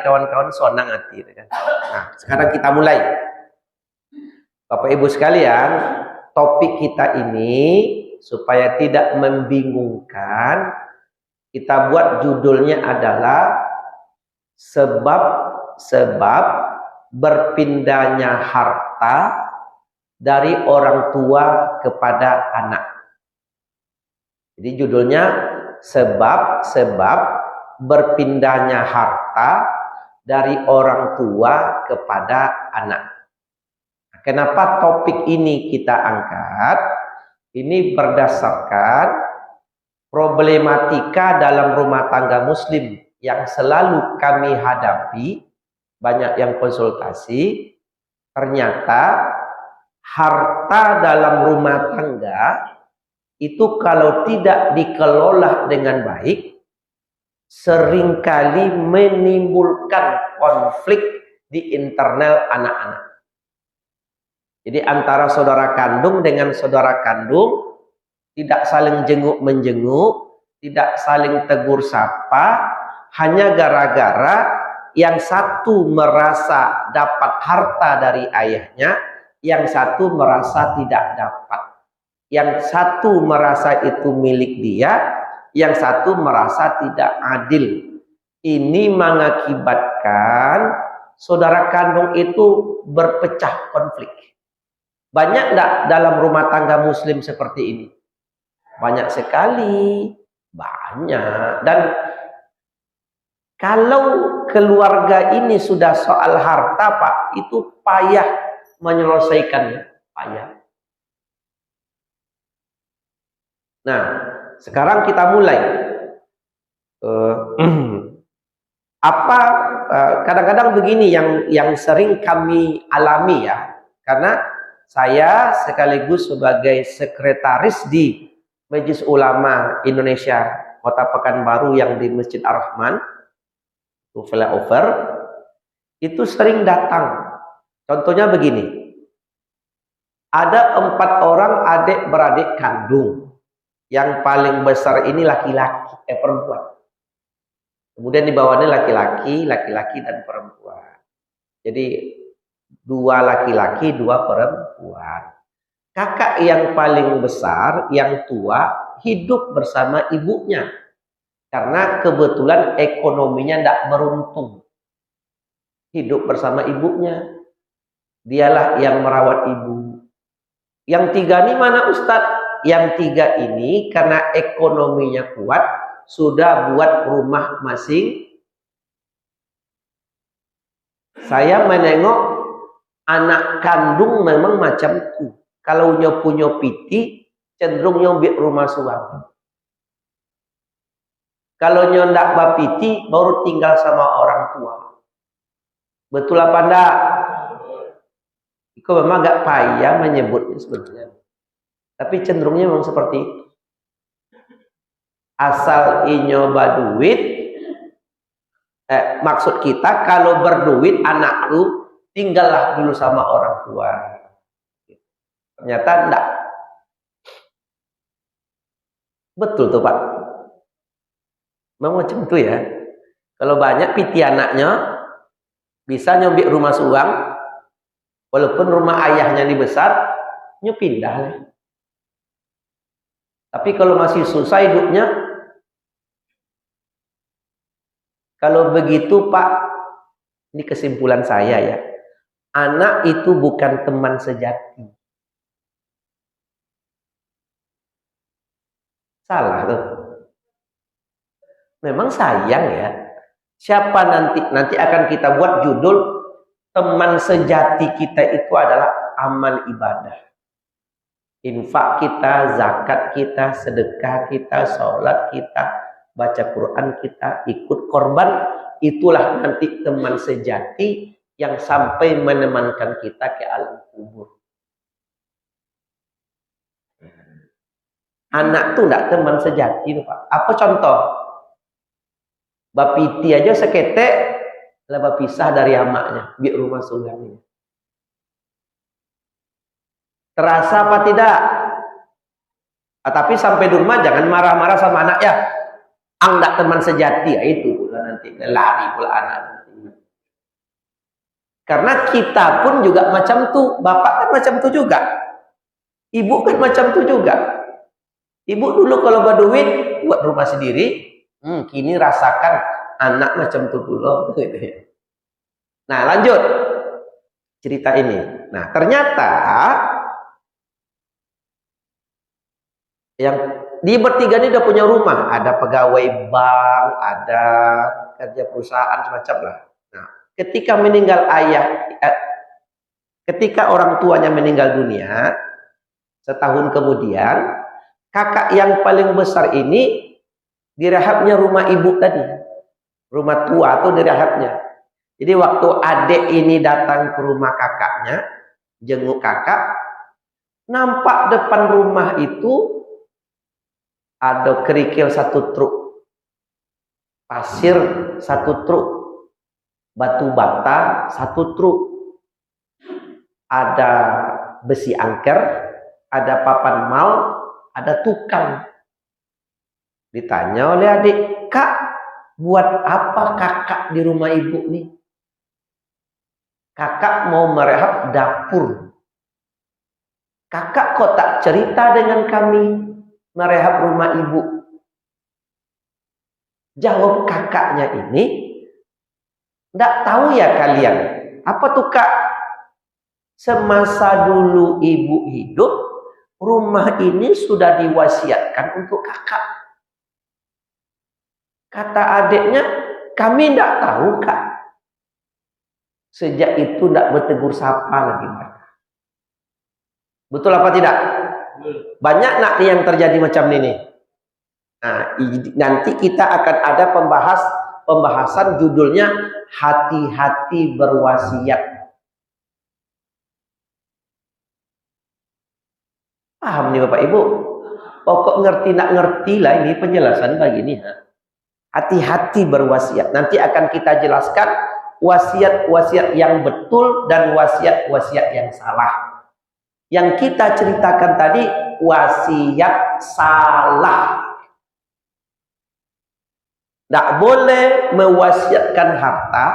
kawan-kawan sonang hati kan. Nah, sekarang kita mulai. Bapak Ibu sekalian, topik kita ini supaya tidak membingungkan, kita buat judulnya adalah sebab berpindahnya harta dari orang tua kepada anak. Jadi judulnya sebab berpindahnya harta dari orang tua kepada anak. Kenapa topik ini kita angkat? Ini berdasarkan problematika dalam rumah tangga muslim yang selalu kami hadapi. Banyak yang konsultasi, ternyata harta dalam rumah tangga itu kalau tidak dikelola dengan baik, seringkali menimbulkan konflik di internal anak-anak. Jadi antara saudara kandung dengan saudara kandung tidak saling jenguk-menjenguk, tidak saling tegur sapa, hanya gara-gara yang satu merasa dapat harta dari ayahnya, yang satu merasa tidak dapat. Yang satu merasa itu milik dia, yang satu merasa tidak adil. Ini mengakibatkan saudara kandung itu berpecah konflik. Banyak enggak dalam rumah tangga muslim seperti ini? Banyak sekali. Banyak. Dan kalau keluarga ini sudah soal harta, Pak, itu payah menyelesaikannya. Payah. Nah, sekarang kita mulai. Kadang-kadang begini yang sering kami alami ya. Karena saya sekaligus sebagai sekretaris di Majelis Ulama Indonesia Kota Pekanbaru yang di Masjid Ar-Rahman, itu flyover, itu sering datang. Contohnya begini, ada 4 orang adik-beradik kandung. Yang paling besar ini laki-laki, perempuan. Kemudian di bawahnya laki-laki dan perempuan. Jadi 2 laki-laki, 2 perempuan. Kakak yang paling besar, yang tua, hidup bersama ibunya. Karena kebetulan ekonominya tidak beruntung. Hidup bersama ibunya. Dialah yang merawat ibu. Yang 3 ini mana Ustadz? Yang 3 ini karena ekonominya kuat, sudah buat rumah masing. Saya menengok anak kandung memang macam itu. Kalau punya piti, cenderung nyobik rumah suami. Kalau ndak bapiti, baru tinggal sama orang tua. Betul apa enggak? Itu memang agak payah menyebutnya sebenarnya. Tapi cenderungnya memang seperti itu. Asal nyoba duit, maksud kita kalau berduit anak lu tinggallah dulu sama orang tua. Ternyata enggak. Betul tuh Pak. Memang macam itu ya. Kalau banyak piti anaknya bisa nyobik rumah suam, walaupun rumah ayahnya ini besar, pindah. Tapi kalau masih susah hidupnya, kalau begitu Pak, ini kesimpulan saya ya, anak itu bukan teman sejati. Salah tuh. Memang sayang ya. Siapa nanti akan kita buat judul teman sejati kita itu adalah amal ibadah. Infak kita, zakat kita, sedekah kita, sholat kita, baca Quran kita, ikut korban, itulah nanti teman sejati yang sampai menemankan kita ke alam kubur. Anak tuh enggak teman sejati Pak. Apa contoh? Bapiti aja seketek lah berpisah dari amaknya di rumah sulangnya. Terasa apa tidak? Tapi sampai di rumah jangan marah-marah sama anak ya. Ang enggak teman sejati ya, itu pula nanti lari pula anak. Karena kita pun juga macam tuh, bapak kan macam tuh juga, ibu kan macam tuh juga. Ibu dulu kalau berduit buat rumah sendiri, kini rasakan anak macam tuh pula. Nah, lanjut cerita ini. Nah, ternyata yang di bertiga ini udah punya rumah, ada pegawai bank, ada kerja perusahaan semacam lah. Nah, ketika meninggal ketika orang tuanya meninggal dunia, setahun kemudian, kakak yang paling besar ini direhabnya rumah ibu tadi. Rumah tua tuh direhabnya. Jadi waktu adik ini datang ke rumah kakaknya, jenguk kakak, nampak depan rumah itu ada kerikil 1 truk, pasir 1 truk, batu bata 1 truk, ada besi angker, ada papan mal, ada tukang. Ditanya oleh adik, "Kak, buat apa kakak di rumah ibu nih?" "Kakak mau merehab dapur." "Kakak kok tak cerita dengan kami merehab rumah ibu?" Jawab kakaknya ini, "Nggak tahu ya kalian, apa tuh Kak? Semasa dulu ibu hidup, rumah ini sudah diwasiatkan untuk kakak." Kata adiknya, "Kami nggak tahu Kak." Sejak itu nggak bertegur sapa lagi mereka. Betul apa tidak? Banyak nak nih yang terjadi macam ini. Nah, nanti kita akan ada pembahasan judulnya hati-hati berwasiat. Paham nih Bapak Ibu? Pokok ngerti nak ngerti lah ini penjelasan begini. Hati-hati berwasiat. Nanti akan kita jelaskan wasiat-wasiat yang betul dan wasiat-wasiat yang salah. Yang kita ceritakan tadi wasiat salah. Tidak boleh mewasiatkan harta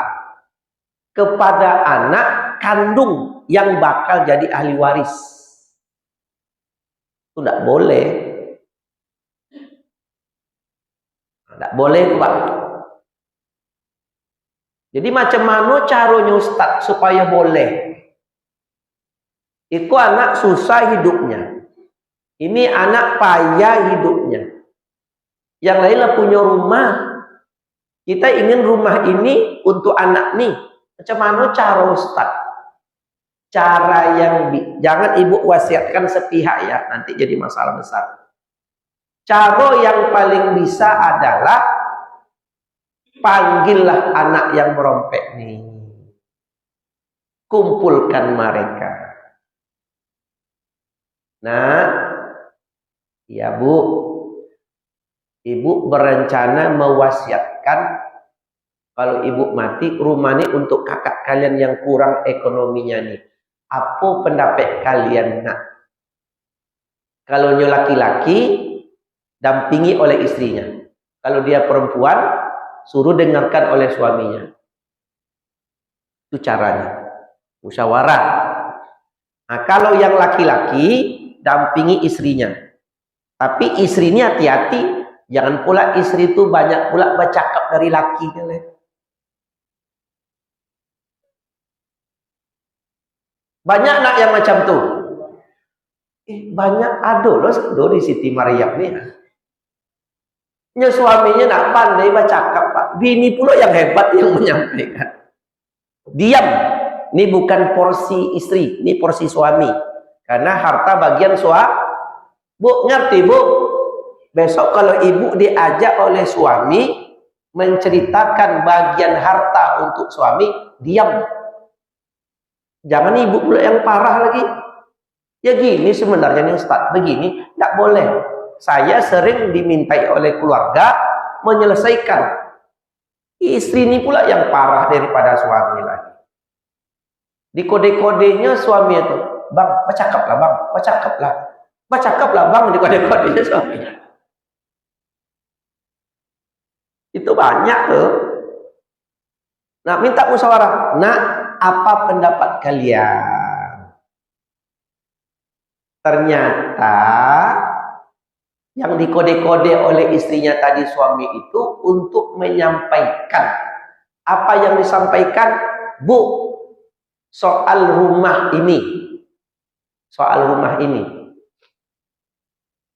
kepada anak kandung yang bakal jadi ahli waris. Itu tidak boleh. Tidak boleh Pak. Jadi macam mana caranya Ustaz supaya boleh? Itu anak susah hidupnya. Ini anak payah hidupnya. Yang lainlah punya rumah. Kita ingin rumah ini untuk anak nih. Macam mana cara Ustaz? Cara yang jangan ibu wasiatkan sepihak ya, nanti jadi masalah besar. Cara yang paling bisa adalah panggillah anak yang merompek nih. Kumpulkan mereka. Nah, ya Bu, ibu berencana mewasiatkan kalau ibu mati rumah ini untuk kakak kalian yang kurang ekonominya nih. Apa pendapat kalian nak? Kalau dia laki-laki, dampingi oleh istrinya. Kalau dia perempuan, suruh dengarkan oleh suaminya. Itu caranya. Musyawarah. Nah, kalau yang laki-laki, dampingi istrinya. Tapi istri ini hati-hati. Jangan pula istri itu banyak pula bercakap dari laki. Banyak nak yang macam tuh. Banyak ada loh di Siti Maryam nih. Suaminya nak pandai bercakap Pak. Bini pula yang hebat yang menyampaikan. Diam. Ini bukan porsi istri, ini porsi suami. Karena harta bagian suami. Bu, ngerti Bu? Besok kalau ibu diajak oleh suami menceritakan bagian harta untuk suami, diam. Jangan ibu pula yang parah lagi. Ya gini sebenarnya nih Ustaz, begini, tidak boleh. Saya sering dimintai oleh keluarga menyelesaikan. Istri ini pula yang parah daripada suami lagi. Di kode-kodenya suami itu, "Bang, bercakaplah Bang, bercakaplah. Bercakaplah Bang," di kode-kodenya suaminya. Itu banyak tuh. Nah, minta musyawarah. Nah, apa pendapat kalian? Ternyata yang dikode-kode oleh istrinya tadi suami itu untuk menyampaikan. Apa yang disampaikan? Bu, soal rumah ini. Soal rumah ini.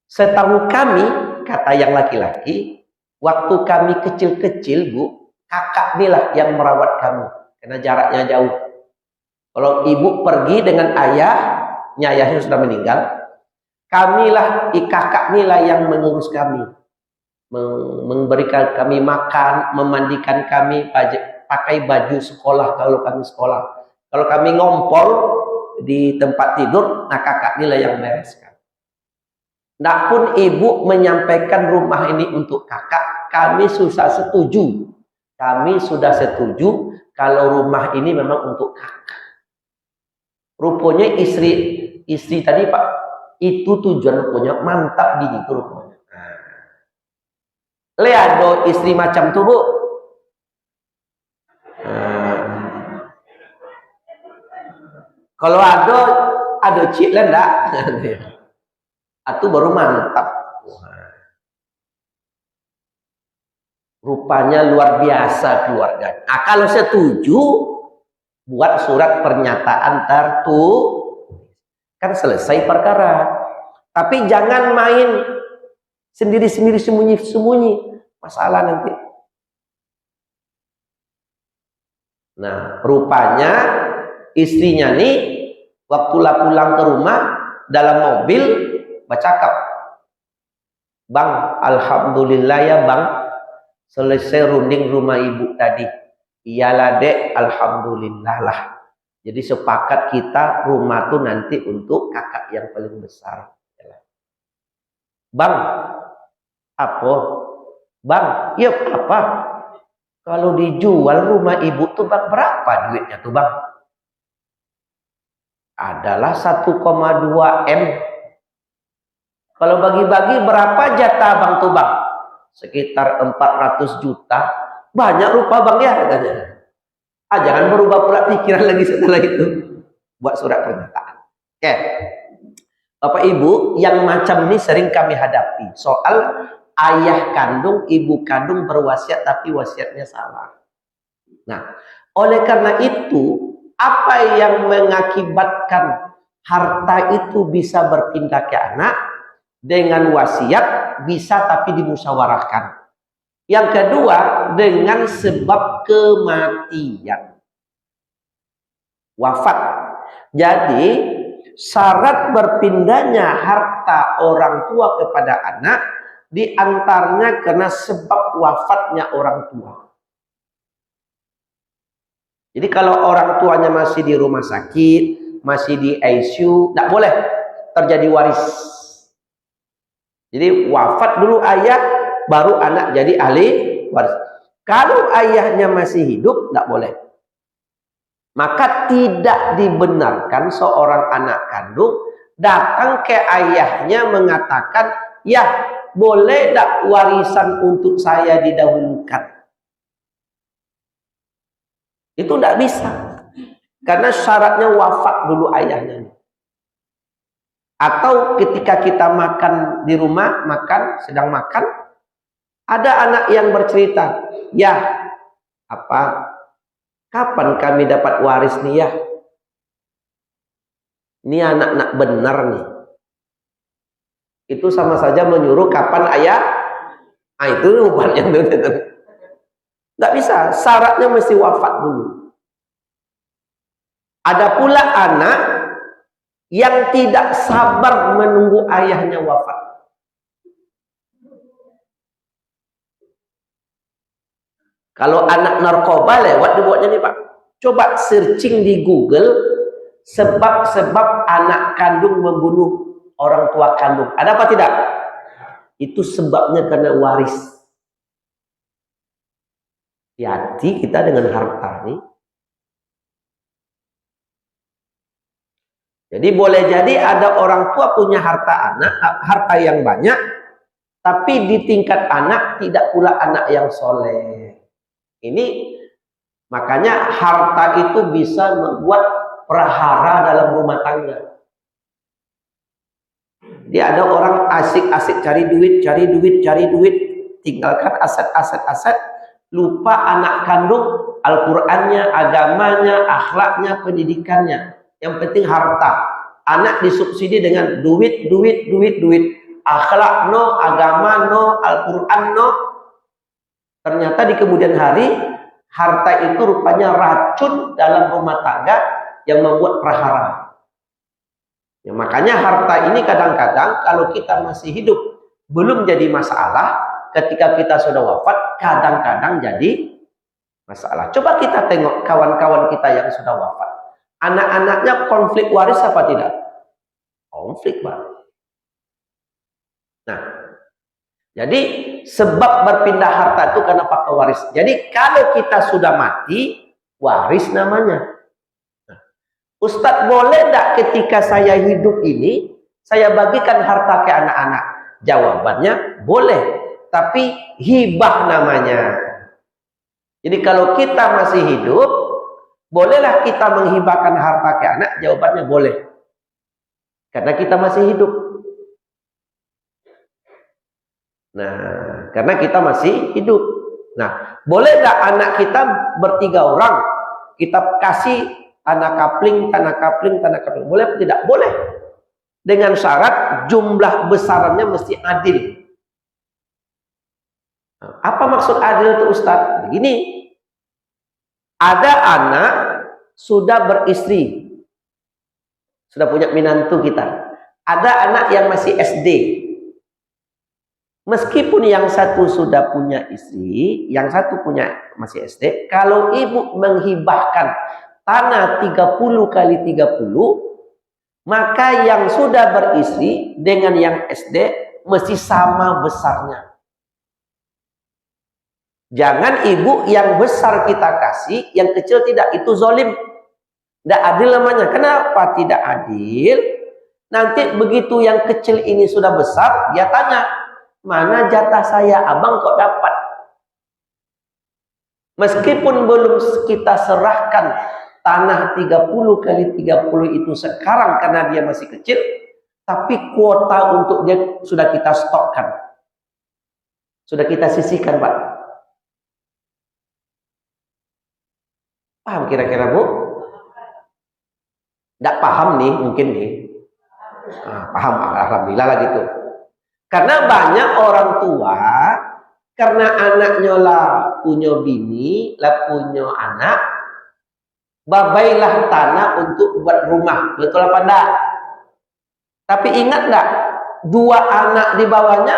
Setahu kami, kata yang laki-laki, waktu kami kecil-kecil, Bu, kakak inilah yang merawat kami. Karena jaraknya jauh. Kalau ibu pergi dengan ayahnya, ayahnya sudah meninggal, kamilah, kakak inilah yang mengurus kami. Memberikan kami makan, memandikan kami, pakai baju sekolah kalau kami sekolah. Kalau kami ngompol di tempat tidur, nah kakak inilah yang bereskan. Nah pun ibu menyampaikan rumah ini untuk kakak, kami sudah setuju. Kami sudah setuju kalau rumah ini memang untuk kakak. Rupanya istri tadi Pak, itu tujuan rupanya mantap bini itu rupanya. Lihat istri macam tuh Bu. Kalau ada cik lah enggak? Itu baru mantap. Rupanya luar biasa keluarga. Nah, kalau setuju buat surat pernyataan tertulis. Kan selesai perkara. Tapi jangan main sendiri-sendiri sembunyi-sembunyi, masalah nanti. Nah, rupanya istrinya nih waktu pulang ke rumah dalam mobil bercakap, Bang, alhamdulillah ya Bang, selesai runding rumah ibu tadi. Iyalah Dek, alhamdulillah lah. Jadi sepakat kita rumah tuh nanti untuk kakak yang paling besar. Bang, apa? Bang, ya apa? Kalau dijual rumah ibu tuh Bang, berapa duitnya tuh Bang? Adalah 1,2 M. Kalau bagi-bagi berapa jatah Bang tuh Bang? Sekitar 400 juta. Banyak rupa Bang ya katanya. Jangan berubah pula pikiran lagi setelah itu. Buat surat pernyataan. Oke. Bapak Ibu, yang macam ini sering kami hadapi. Soal ayah kandung, ibu kandung berwasiat tapi wasiatnya salah. Nah, oleh karena itu, apa yang mengakibatkan harta itu bisa berpindah ke anak? Dengan wasiat bisa tapi dimusyawarahkan. Yang kedua, dengan sebab kematian. Wafat. Jadi, syarat berpindahnya harta orang tua kepada anak diantaranya karena sebab wafatnya orang tua. Jadi kalau orang tuanya masih di rumah sakit, masih di ICU, tidak boleh terjadi waris. Jadi wafat dulu ayah, baru anak jadi ahli waris. Kalau ayahnya masih hidup, tidak boleh. Maka tidak dibenarkan seorang anak kandung datang ke ayahnya mengatakan, ya boleh tak warisan untuk saya didahulukan. Itu tidak bisa. Karena syaratnya wafat dulu ayahnya. Atau ketika kita makan di rumah, sedang makan, ada anak yang bercerita, ya kapan kami dapat waris nih ya? Ini anak-anak benar nih. Itu sama saja menyuruh kapan ayah. Itu rupanya nggak bisa. Syaratnya mesti wafat dulu. Ada pula anak yang tidak sabar menunggu ayahnya wafat. Kalau anak narkoba lewat dibuatnya nih Pak. Coba searching di Google sebab-sebab anak kandung membunuh orang tua kandung. Ada apa tidak? Itu sebabnya karena waris. Hati-hati kita dengan harta nih. Jadi boleh jadi ada orang tua punya harta yang banyak, tapi di tingkat anak tidak pula anak yang soleh. Ini Makanya harta itu bisa membuat prahara dalam rumah tangga. Dia ada orang asik-asik cari duit, tinggalkan aset, lupa anak kandung, Al-Qur'annya, agamanya, akhlaknya, pendidikannya. Yang penting harta. Anak disubsidi dengan duit. Akhlak no, agama no, Al-Qur'an no. Ternyata di kemudian hari, harta itu rupanya racun dalam rumah tangga yang membuat prahara. Ya, makanya harta ini kadang-kadang kalau kita masih hidup belum jadi masalah, ketika kita sudah wafat kadang-kadang jadi masalah. Coba kita tengok kawan-kawan kita yang sudah wafat. Anak-anaknya konflik waris apa tidak? Konflik, Pak. Nah, jadi sebab berpindah harta itu karena faktor waris. Jadi kalau kita sudah mati, waris namanya. Ustadz, boleh tidak ketika saya hidup ini, saya bagikan harta ke anak-anak? Jawabannya, boleh. Tapi hibah namanya. Jadi kalau kita masih hidup, bolehlah kita menghibahkan harta ke anak? Jawabannya boleh. Karena kita masih hidup. Nah, karena kita masih hidup. Nah, boleh tidak anak kita bertiga orang, kita kasih tanah kapling. Boleh atau tidak? Boleh. Dengan syarat jumlah besarannya mesti adil. Apa maksud adil itu, Ustadz? Begini. Ada anak sudah beristri. Sudah punya menantu kita. Ada anak yang masih SD. Meskipun yang satu sudah punya istri, yang satu punya masih SD, kalau ibu menghibahkan tanah 30 kali 30, maka yang sudah beristri dengan yang SD mesti sama besarnya. Jangan ibu yang besar kita kasih, yang kecil tidak, itu zalim. Tidak adil namanya. Kenapa tidak adil? Nanti begitu yang kecil ini sudah besar, dia tanya, mana jatah saya, abang kok dapat? Meskipun belum kita serahkan tanah 30 kali 30 itu sekarang karena dia masih kecil, tapi kuota untuk dia sudah kita stokkan. Sudah kita sisihkan, Pak. Paham kira-kira, Bu? Tidak paham nih, mungkin nih. Paham, alhamdulillah lah gitu. Karena banyak orang tua, karena anaknya lah punya bini, lah punya anak, babailah tanah untuk buat rumah. Betul apa enggak? Tapi ingat enggak, dua anak di bawahnya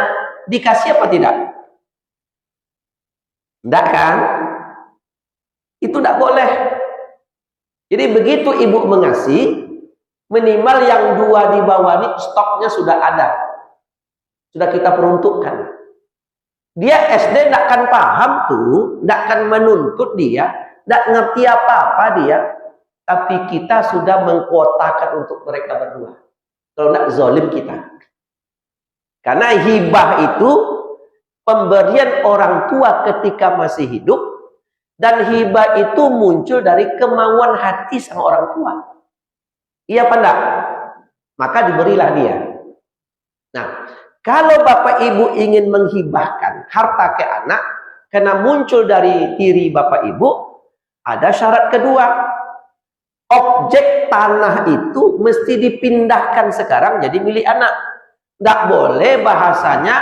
dikasih apa tidak? Enggak kan? Itu enggak boleh. Jadi begitu ibu mengasih, minimal yang dua di bawah ini stoknya sudah ada. Sudah kita peruntukkan. Dia SD enggak akan paham tuh, enggak akan menuntut dia, tidak ngerti apa-apa dia, tapi kita sudah mengkuotakan untuk mereka berdua. Kalau tidak, zalim kita. Karena hibah itu pemberian orang tua ketika masih hidup, dan hibah itu muncul dari kemauan hati sang orang tua. Iya apa enggak? Maka diberilah dia. Nah, kalau bapak ibu ingin menghibahkan harta ke anak, karena muncul dari diri bapak ibu, ada syarat kedua. Objek tanah itu mesti dipindahkan sekarang jadi milik anak. Tidak boleh bahasanya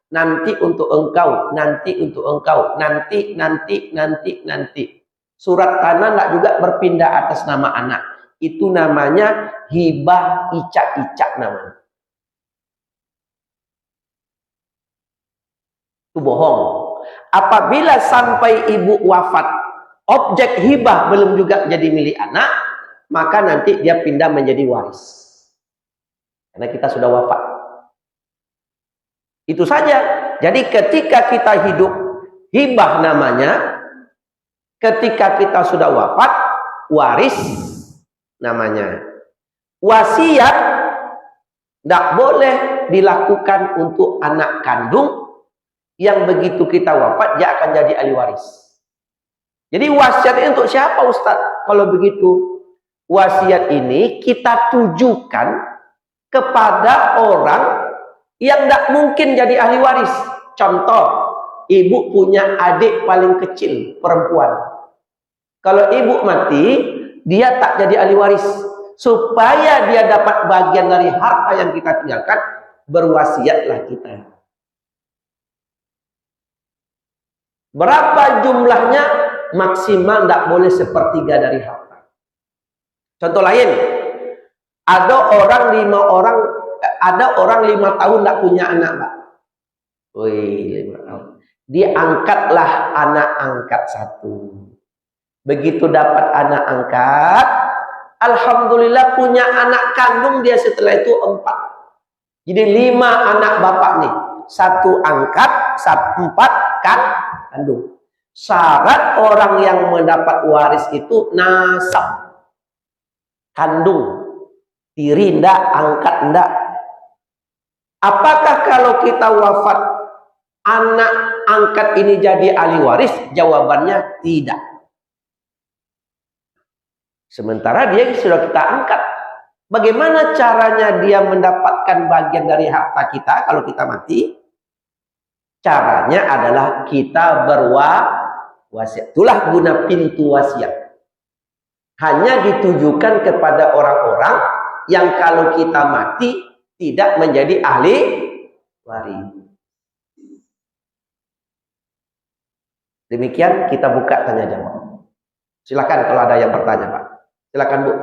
nanti untuk engkau, nanti untuk engkau, nanti. Surat tanah tidak juga berpindah atas nama anak. Itu namanya hibah icak-icak namanya. Itu bohong. Apabila sampai ibu wafat, objek hibah belum juga jadi milik anak, maka nanti dia pindah menjadi waris. Karena kita sudah wafat. Itu saja. Jadi ketika kita hidup, hibah namanya. Ketika kita sudah wafat, waris namanya. Wasiat tidak boleh dilakukan untuk anak kandung yang begitu kita wafat dia akan jadi ahli waris. Jadi wasiat ini untuk siapa Ustaz? Kalau begitu, wasiat ini kita tujukan kepada orang yang tidak mungkin jadi ahli waris. Contoh, ibu punya adik paling kecil, perempuan. Kalau ibu mati, dia tak jadi ahli waris. Supaya dia dapat bagian dari harta yang kita tinggalkan, berwasiatlah kita. Berapa jumlahnya? Maksimal tidak boleh sepertiga dari harta. Contoh lain, ada orang 5 tahun tidak punya anak, Pak. Wih, 5 tahun. Diangkatlah anak angkat 1. Begitu dapat anak angkat, alhamdulillah punya anak kandung dia setelah itu 4. Jadi 5 anak bapak nih, 1 angkat, 4 kandung. Syarat orang yang mendapat waris itu nasab, kandung, tiri ndak, angkat ndak. Apakah kalau kita wafat anak angkat ini jadi ahli waris? Jawabannya tidak. Sementara dia sudah kita angkat. Bagaimana caranya dia mendapatkan bagian dari harta kita kalau kita mati? Caranya adalah kita berwasiat. Itulah guna pintu wasiat. Hanya ditujukan kepada orang-orang yang kalau kita mati tidak menjadi ahli waris. Demikian kita buka tanya jawab. Silakan kalau ada yang bertanya, Pak. Silakan, Bu.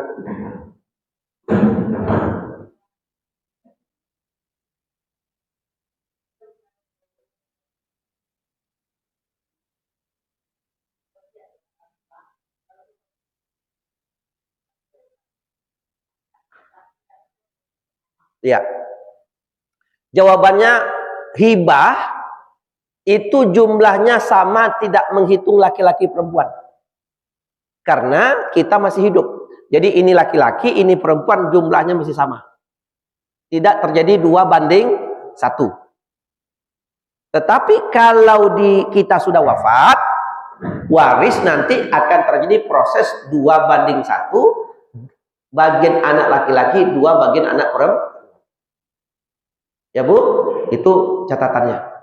Ya. Jawabannya hibah itu jumlahnya sama, tidak menghitung laki-laki perempuan. Karena kita masih hidup. Jadi ini laki-laki, ini perempuan, jumlahnya masih sama. Tidak terjadi 2:1. Tetapi kalau kita sudah wafat, waris nanti akan terjadi proses 2:1. Bagian anak laki-laki, 2 bagian anak perempuan. Ya Bu, itu catatannya.